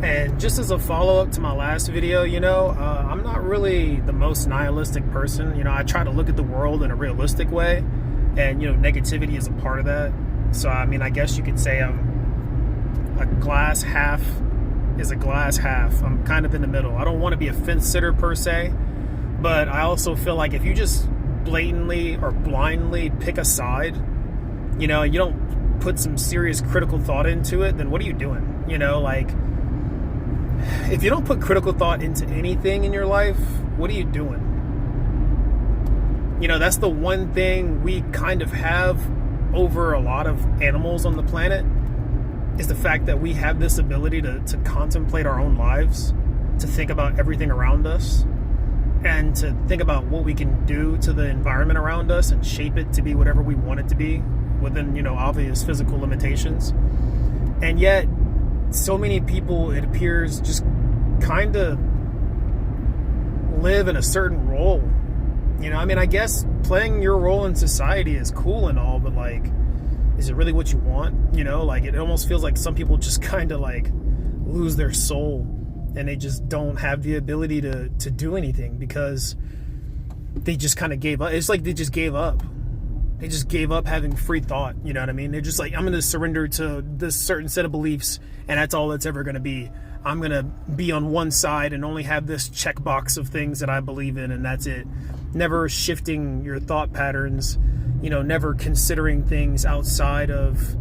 And just as a follow-up to my last video, I'm not really the most nihilistic person. I try to look at the world in a realistic way, and negativity is a part of that. So I guess you could say I'm a glass half is a glass half. I'm kind of in the middle. I don't want to be a fence sitter per se, but I also feel like if you just blatantly or blindly pick a side, and you don't put some serious critical thought into it, then what are you doing? If you don't put critical thought into anything in your life, what are you doing? That's the one thing we kind of have over a lot of animals on the planet, is the fact that we have this ability to contemplate our own lives, to think about everything around us, and to think about what we can do to the environment around us and shape it to be whatever we want it to be within, obvious physical limitations. And yet, so many people, it appears, just kind of live in a certain role. I guess playing your role in society is cool and all, but is it really what you want? It almost feels like some people just kind of lose their soul, and they just don't have the ability to do anything because they just kind of gave up. It's like they just gave up. They just gave up having free thought. You know what I mean? They're just like, I'm going to surrender to this certain set of beliefs, and that's all it's ever going to be. I'm going to be on one side and only have this checkbox of things that I believe in, and that's it. Never shifting your thought patterns, never considering things outside of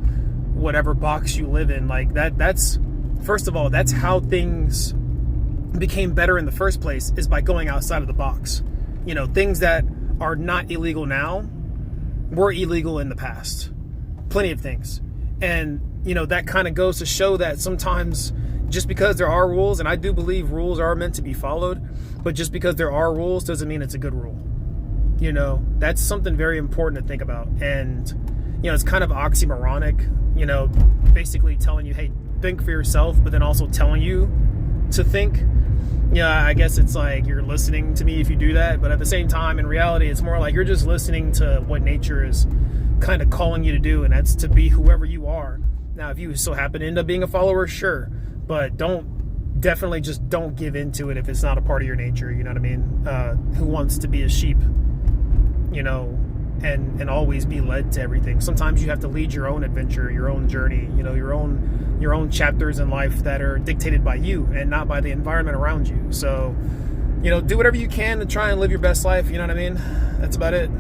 whatever box you live in. That's first of all, that's how things became better in the first place, is by going outside of the box. Things that are not illegal now were illegal in the past. Plenty of things. And, that kind of goes to show that sometimes just because there are rules, and I do believe rules are meant to be followed, but just because there are rules doesn't mean it's a good rule. That's something very important to think about. And, it's kind of oxymoronic, basically telling you, hey, think for yourself, but then also telling you to think. I guess it's like you're listening to me if you do that, but at the same time, in reality, it's more like you're just listening to what nature is kind of calling you to do, and that's to be whoever you are. Now, if you so happen to end up being a follower, sure, but definitely just don't give into it if it's not a part of your nature. You know what I mean? Who wants to be a sheep, and always be led to everything? Sometimes you have to lead your own adventure, your own journey, your own chapters in life that are dictated by you and not by the environment around you. So, do whatever you can to try and live your best life. You know what I mean? That's about it.